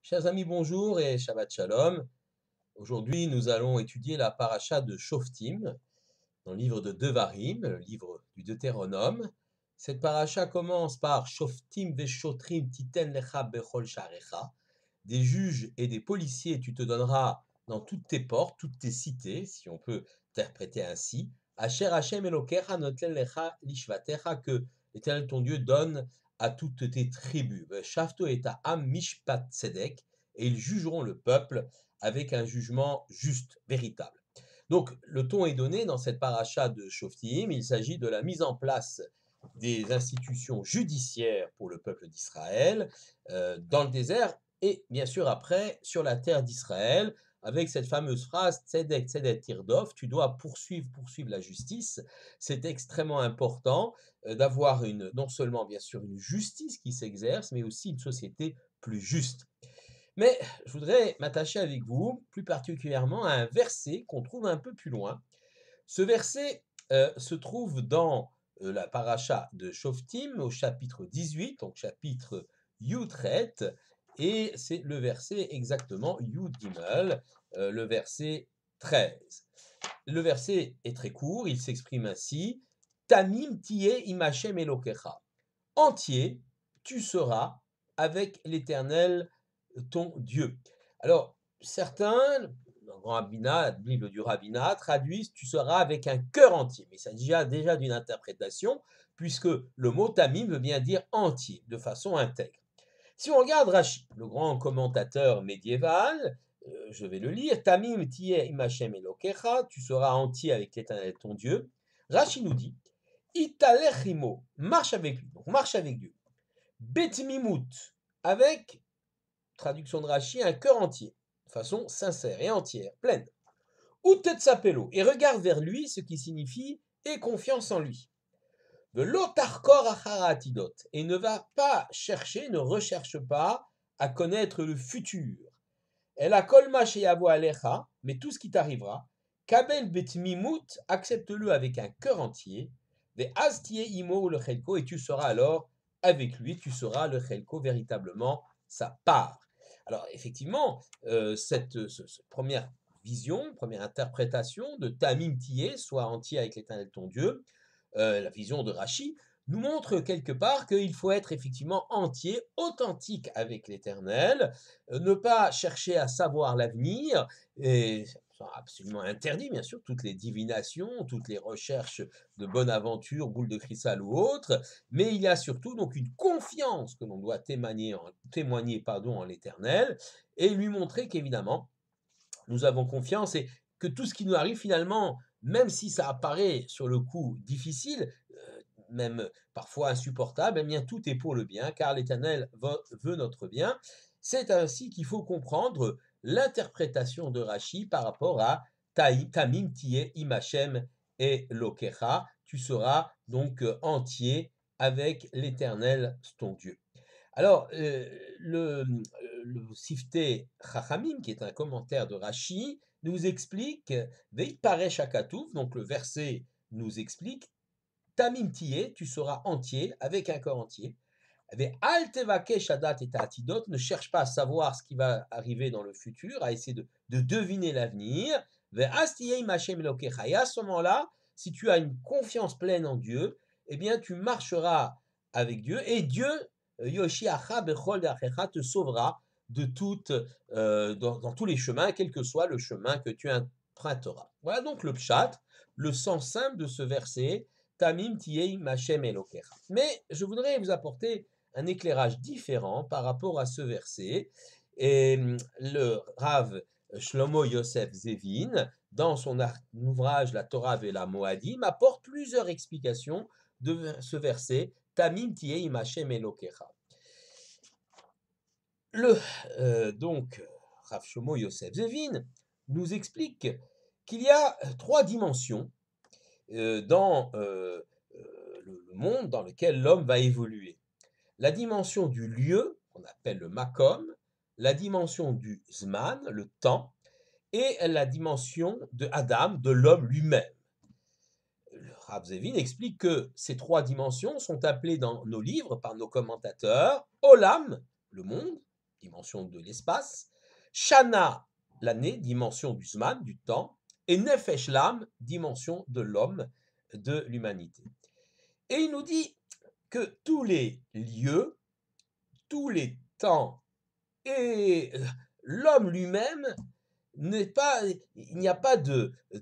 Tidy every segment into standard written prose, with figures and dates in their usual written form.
Chers amis, bonjour et Shabbat Shalom. Aujourd'hui, nous allons étudier la paracha de Shoftim dans le livre de Devarim, le livre du Deutéronome. Cette paracha commence par Shoftim veshotrim titen lecha bechol sharecha. Des juges et des policiers tu te donneras dans toutes tes portes, toutes tes cités, si on peut interpréter ainsi. Asher Hashem Elokecha noten lecha lishvatecha, que l'Éternel ton Dieu donne à toutes tes tribus. Shafto et am mishpat tzedek, et ils jugeront le peuple avec un jugement juste, véritable. Donc, le ton est donné dans cette paracha de Shoftim. Il s'agit de la mise en place des institutions judiciaires pour le peuple d'Israël dans le désert et bien sûr après sur la terre d'Israël, avec cette fameuse phrase Tzedek, Tzedek Tirdof, tu dois poursuivre la justice. C'est extrêmement important d'avoir non seulement bien sûr une justice qui s'exerce, mais aussi une société plus juste. Mais je voudrais m'attacher avec vous plus particulièrement à un verset qu'on trouve un peu plus loin. Ce verset se trouve dans la paracha de Shoftim au chapitre 18, donc chapitre Yutret, et c'est le verset exactement Yud Gimel, le verset 13. Le verset est très court, il s'exprime ainsi: Tamim tiye im Hashem Elokecha. Entier, tu seras avec l'Éternel ton Dieu. Alors, certains, dans le grand rabbinat, la Bible du rabbinat, traduisent tu seras avec un cœur entier. Mais il s'agit déjà d'une interprétation, puisque le mot tamim veut bien dire entier, de façon intègre. Si on regarde Rashi, le grand commentateur médiéval, je vais le lire, Tamim tiye im Hashem Elokecha, tu seras entier avec l'Éternel ton Dieu. Rashi nous dit, Italech imo, marche avec lui, donc marche avec Dieu. Betmimut, avec, traduction de Rashi, un cœur entier, de façon sincère et entière, pleine. Utetsapelo, et regarde vers lui, ce qui signifie aie confiance en lui. Velotarkor acharatidot, et ne va pas chercher, ne recherche pas à connaître le futur. Elle a kolma sheyavo alecha, mais tout ce qui t'arrivera, kabel betmimut, accepte-le avec un cœur entier. Ve astie imo le chelko, et tu seras alors avec lui, tu seras le chelko, véritablement sa part. Alors effectivement, cette première vision, première interprétation de Tamim Tiye, soit entier avec l'Éternel ton Dieu, la vision de Rashi, nous montre quelque part qu'il faut être effectivement entier, authentique avec l'Éternel, ne pas chercher à savoir l'avenir, et c'est absolument interdit, bien sûr, toutes les divinations, toutes les recherches de bonne aventure, boule de cristal ou autre, mais il y a surtout donc une confiance que l'on doit témoigner en l'Éternel, et lui montrer qu'évidemment, nous avons confiance et que tout ce qui nous arrive finalement, même si ça apparaît sur le coup difficile, même parfois insupportable, eh bien tout est pour le bien, car l'Éternel veut notre bien. C'est ainsi qu'il faut comprendre l'interprétation de Rashi par rapport à Tamim Tiye Imachem et Lokecha. Tu seras donc entier avec l'Éternel ton Dieu. Alors, le Sifté Chachamim, qui est un commentaire de Rashi, nous explique, Veit Paresh Hakatouf, donc le verset nous explique, Tamim Tiye, tu seras entier, avec un corps entier. Al Tevakesh Adat et Atidot, ne cherche pas à savoir ce qui va arriver dans le futur, à essayer de deviner l'avenir. Astiyei Machem Elokecha, et à ce moment-là, si tu as une confiance pleine en Dieu, eh bien tu marcheras avec Dieu, et Dieu, Yoshiacha Bechol Dachecha, te sauvera de dans tous les chemins, quel que soit le chemin que tu emprunteras. Voilà donc le pshat, le sens simple de ce verset, Tamim Tiei Machem Elokecha. Mais je voudrais vous apporter un éclairage différent par rapport à ce verset. Et le Rav Shlomo Yosef Zevin, dans son ouvrage La Torah et la Moadim, apporte plusieurs explications de ce verset, Tamim Tiei Machem Elokecha. Donc, Rav Shlomo Yosef Zevin nous explique qu'il y a trois dimensions dans le monde dans lequel l'homme va évoluer. La dimension du lieu, qu'on appelle le makom, la dimension du zman, le temps, et la dimension de Adam, de l'homme lui-même. Le Rav Zevin explique que ces trois dimensions sont appelées dans nos livres par nos commentateurs Olam, le monde, dimension de l'espace, Shana, l'année, dimension du Zman, du temps, et Nefesh, l'âme, dimension de l'homme, de l'humanité. Et il nous dit que tous les lieux, tous les temps et l'homme lui-même il n'y a pas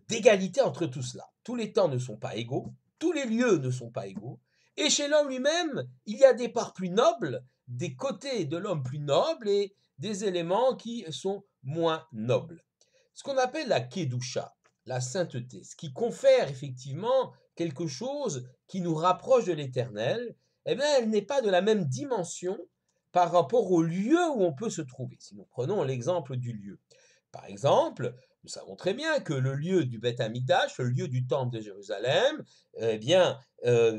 d'égalité entre tout cela. Tous les temps ne sont pas égaux, tous les lieux ne sont pas égaux, et chez l'homme lui-même, il y a des parts plus nobles, des côtés de l'homme plus nobles et des éléments qui sont moins nobles. Ce qu'on appelle la Kedusha, la sainteté, ce qui confère effectivement quelque chose qui nous rapproche de l'éternel, eh bien, elle n'est pas de la même dimension par rapport au lieu où on peut se trouver. Si nous prenons l'exemple du lieu. Par exemple, nous savons très bien que le lieu du Beth Amikdash, le lieu du temple de Jérusalem, eh bien,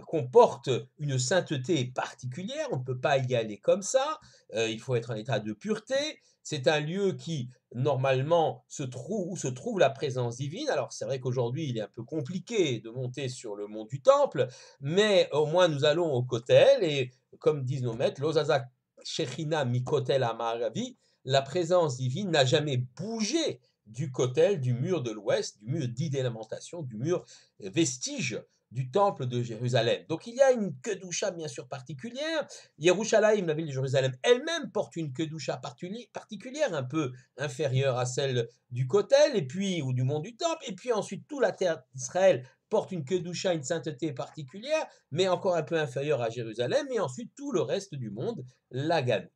comporte une sainteté particulière. On ne peut pas y aller comme ça. Il faut être en état de pureté. C'est un lieu qui, normalement, où se trouve la présence divine. Alors, c'est vrai qu'aujourd'hui, il est un peu compliqué de monter sur le mont du Temple, mais au moins, nous allons au Kotel, et comme disent nos maîtres, l'Ozaza Shechina Mikotel Amaravi, la présence divine n'a jamais bougé du Kotel, du mur de l'ouest, du mur dit d'élémentation, du mur vestige du temple de Jérusalem. Donc il y a une kedusha bien sûr particulière. Yerushalayim, la ville de Jérusalem elle-même, porte une kedusha particulière, un peu inférieure à celle du Kotel, et puis, ou du mont du Temple, et puis ensuite toute la terre d'Israël porte une kedusha, une sainteté particulière, mais encore un peu inférieure à Jérusalem, et ensuite tout le reste du monde, la galoute.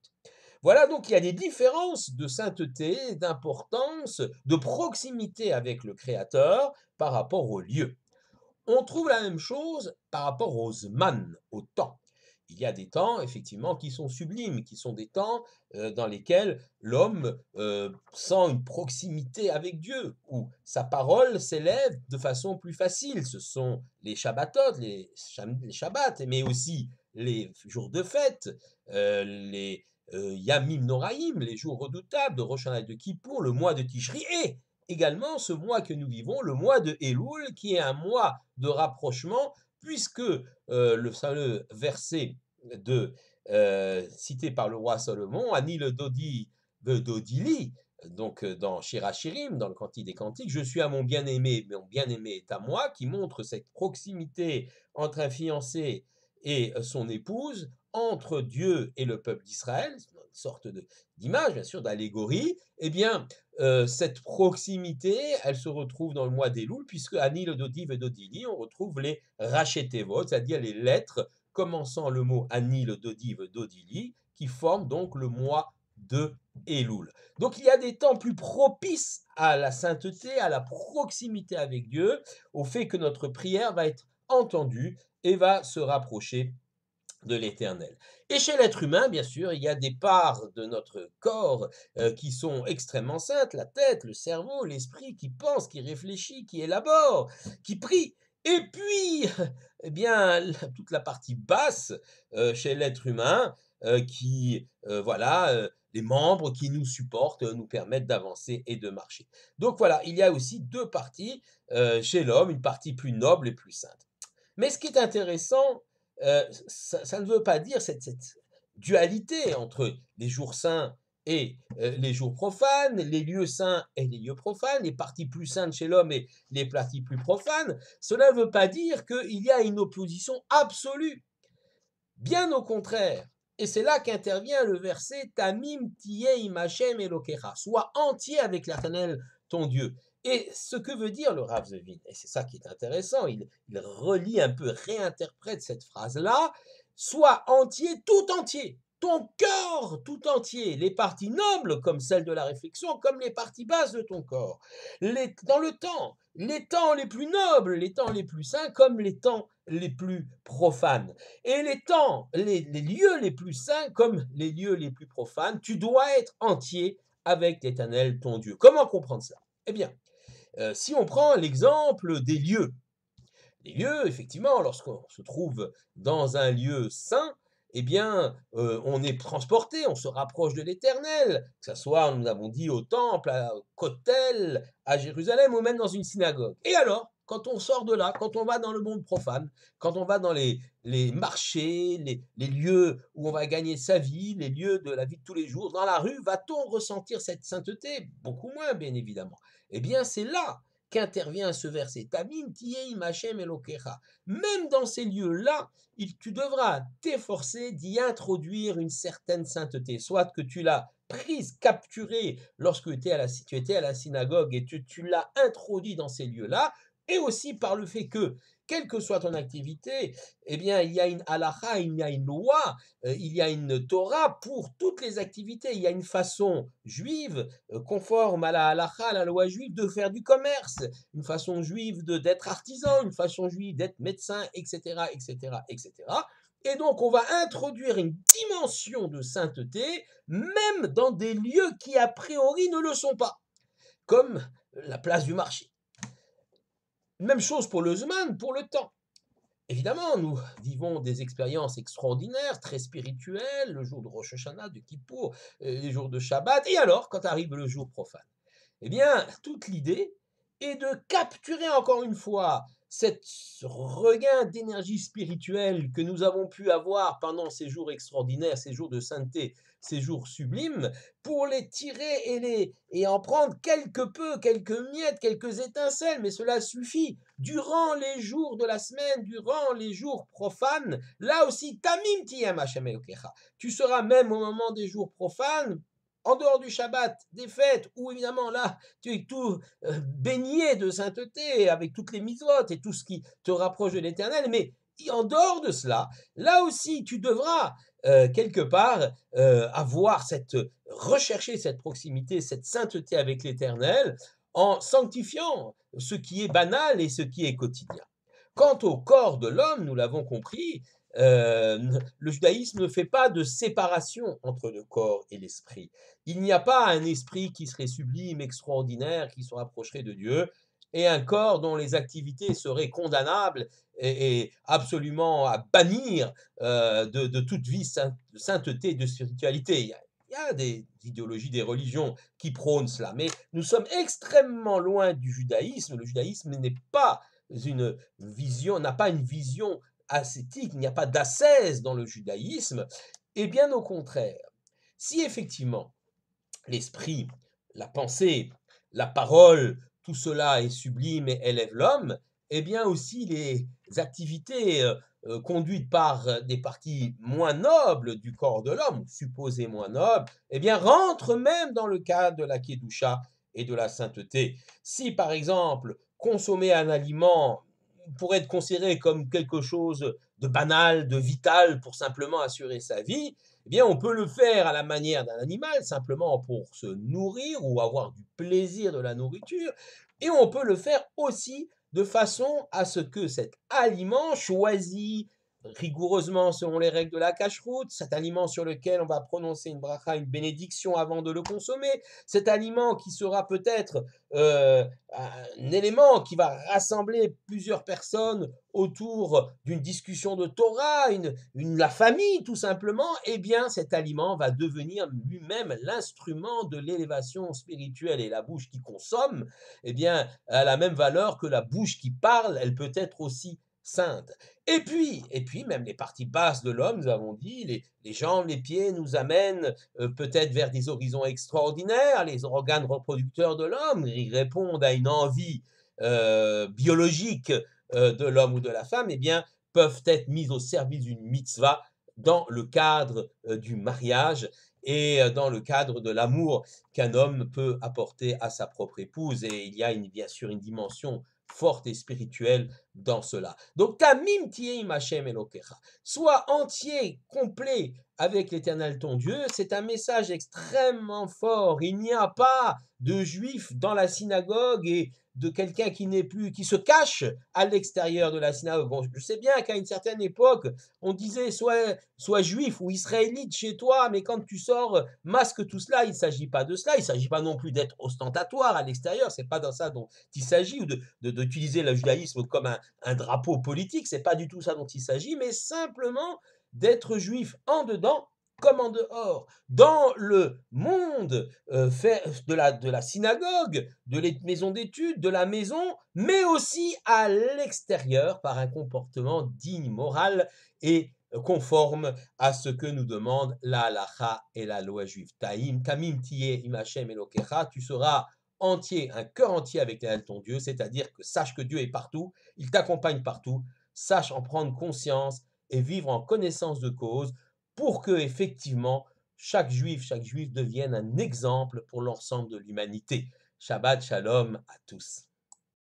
Voilà, donc il y a des différences de sainteté, d'importance, de proximité avec le Créateur par rapport au lieu. On trouve la même chose par rapport aux zman, au temps. Il y a des temps, effectivement, qui sont sublimes, qui sont des temps dans lesquels l'homme sent une proximité avec Dieu, où sa parole s'élève de façon plus facile. Ce sont les Shabbatot, les Shabbats, mais aussi les jours de fête, les Yamim Noraïm, les jours redoutables de Rosh Hashanah et de Kippour, le mois de Tishri, et également ce mois que nous vivons, le mois de Elul, qui est un mois de rapprochement, puisque le fameux verset cité par le roi Salomon, Ani le Dodi Dodili, donc dans Shirachirim, dans le Cantique des Cantiques, je suis à mon bien-aimé est à moi, qui montre cette proximité entre un fiancé et son épouse, entre Dieu et le peuple d'Israël, une sorte d'image, bien sûr, d'allégorie. Eh bien, cette proximité, elle se retrouve dans le mois d'Elul, puisque Ani le Dodi Dodili, on retrouve les Rachetevot, c'est-à-dire les lettres commençant le mot Ani le Dodi Dodili, qui forment donc le mois de Elul. Donc il y a des temps plus propices à la sainteté, à la proximité avec Dieu, au fait que notre prière va être entendue et va se rapprocher de l'éternel. Et chez l'être humain, bien sûr, il y a des parts de notre corps qui sont extrêmement saintes, la tête, le cerveau, l'esprit, qui pense, qui réfléchit, qui élabore, qui prie. Et puis, eh bien, toute la partie basse chez l'être humain, les membres qui nous supportent, nous permettent d'avancer et de marcher. Donc voilà, il y a aussi deux parties chez l'homme, une partie plus noble et plus sainte. Mais ce qui est intéressant, ça ne veut pas dire cette dualité entre les jours saints et les jours profanes, les lieux saints et les lieux profanes, les parties plus saintes chez l'homme et les parties plus profanes. Cela ne veut pas dire qu'il y a une opposition absolue. Bien au contraire. Et c'est là qu'intervient le verset Tamim tiye im Hashem Elokecha, sois entier avec l'Éternel ton Dieu. Et ce que veut dire le Rav Zevin, et c'est ça qui est intéressant, il relie un peu, réinterprète cette phrase-là, sois entier, tout entier, ton corps tout entier, les parties nobles comme celles de la réflexion, comme les parties basses de ton corps, dans le temps, les temps les plus nobles, les temps les plus saints, comme les temps les plus profanes. Et les lieux les plus saints comme les lieux les plus profanes, tu dois être entier avec l'Éternel ton Dieu. Comment comprendre ça? Eh bien, si on prend l'exemple des lieux, les lieux, effectivement, lorsqu'on se trouve dans un lieu saint, eh bien, on est transporté, on se rapproche de l'Éternel, que ce soit, nous avons dit, au temple, au Kotel, à Jérusalem, ou même dans une synagogue. Et alors, quand on sort de là, quand on va dans le monde profane, quand on va dans les marchés, les lieux où on va gagner sa vie, les lieux de la vie de tous les jours, dans la rue, va-t-on ressentir cette sainteté? Beaucoup moins, bien évidemment. Eh bien, c'est là qu'intervient ce verset. Tamim tiyeim Hashem Elokecha. Même dans ces lieux-là, tu devras t'efforcer d'y introduire une certaine sainteté, soit que tu l'as prise, capturée lorsque tu étais à la synagogue et tu l'as introduit dans ces lieux-là, et aussi par le fait que, quelle que soit ton activité, eh bien, il y a une halakha, il y a une loi, il y a une Torah pour toutes les activités. Il y a une façon juive, conforme à la halakha, à la loi juive, de faire du commerce, une façon juive d'être artisan, une façon juive d'être médecin, etc., etc., etc. Et donc, on va introduire une dimension de sainteté, même dans des lieux qui, a priori, ne le sont pas, comme la place du marché. Même chose pour le Zman, pour le temps. Évidemment, nous vivons des expériences extraordinaires, très spirituelles, le jour de Rosh Hashanah, de Kippour, les jours de Shabbat, et alors, quand arrive le jour profane? Eh bien, toute l'idée est de capturer encore une fois ce regain d'énergie spirituelle que nous avons pu avoir pendant ces jours extraordinaires, ces jours de sainteté, ces jours sublimes, pour les tirer et en prendre quelque peu, quelques miettes, quelques étincelles, mais cela suffit. Durant les jours de la semaine, durant les jours profanes, là aussi, tamim tiyam Hashem Elokecha. Tu seras même au moment des jours profanes, en dehors du Shabbat, des fêtes, où évidemment là, tu es tout baigné de sainteté, avec toutes les mitzvot et tout ce qui te rapproche de l'Éternel, mais en dehors de cela, là aussi, tu devras quelque part rechercher cette proximité, cette sainteté avec l'Éternel, en sanctifiant ce qui est banal et ce qui est quotidien. Quant au corps de l'homme, nous l'avons compris, le judaïsme ne fait pas de séparation entre le corps et l'esprit. Il n'y a pas un esprit qui serait sublime, extraordinaire, qui se rapprocherait de Dieu, et un corps dont les activités seraient condamnables et absolument à bannir de toute vie de sainteté, de spiritualité. Il y a des idéologies, des religions qui prônent cela, mais nous sommes extrêmement loin du judaïsme. Le judaïsme n'a pas une vision ascétique, il n'y a pas d'ascèse dans le judaïsme, et bien au contraire. Si effectivement l'esprit, la pensée, la parole, tout cela est sublime et élève l'homme, eh bien aussi les activités conduites par des parties moins nobles du corps de l'homme, supposées moins nobles, eh bien rentrent même dans le cadre de la Kedusha et de la sainteté. Si par exemple consommer un aliment pourrait être considéré comme quelque chose de banal, de vital pour simplement assurer sa vie, eh bien, on peut le faire à la manière d'un animal, simplement pour se nourrir ou avoir du plaisir de la nourriture, et on peut le faire aussi de façon à ce que cet aliment choisi rigoureusement selon les règles de la cacheroute, cet aliment sur lequel on va prononcer une bracha, une bénédiction avant de le consommer, cet aliment qui sera peut-être un élément qui va rassembler plusieurs personnes autour d'une discussion de Torah, la famille tout simplement, eh bien cet aliment va devenir lui-même l'instrument de l'élévation spirituelle. Et la bouche qui consomme, eh bien, a la même valeur que la bouche qui parle, elle peut être aussi sainte. Et puis, même les parties basses de l'homme, nous avons dit, les jambes, les pieds nous amènent peut-être vers des horizons extraordinaires, les organes reproducteurs de l'homme, ils répondent à une envie biologique de l'homme ou de la femme, eh bien, peuvent être mis au service d'une mitzvah dans le cadre du mariage et dans le cadre de l'amour qu'un homme peut apporter à sa propre épouse. Et il y a bien sûr une dimension forte et spirituelle dans cela. Donc, tamim tiyeim Hashem Elokecha, sois entier, complet avec l'Éternel ton Dieu, c'est un message extrêmement fort. Il n'y a pas de juif dans la synagogue et de quelqu'un qui se cache à l'extérieur de la synagogue. Bon, je sais bien qu'à une certaine époque, on disait sois juif ou israélite chez toi, mais quand tu sors, masque tout cela. Il ne s'agit pas de cela. Il ne s'agit pas non plus d'être ostentatoire à l'extérieur. C'est pas dans ça dont il s'agit, ou d'utiliser le judaïsme comme un drapeau politique. C'est pas du tout ça dont il s'agit, mais simplement d'être juif en dedans comme en dehors, dans le monde fait de la synagogue, de la maison d'études, de la maison, mais aussi à l'extérieur par un comportement digne, moral et conforme à ce que nous demande la halacha et la loi juive. Taïm, kamim tiye im Hashem Elokecha, tu seras entier, un cœur entier avec l'Éternel ton Dieu, c'est-à-dire que sache que Dieu est partout, il t'accompagne partout, sache en prendre conscience et vivre en connaissance de cause pour que effectivement chaque juif devienne un exemple pour l'ensemble de l'humanité. Shabbat shalom à tous.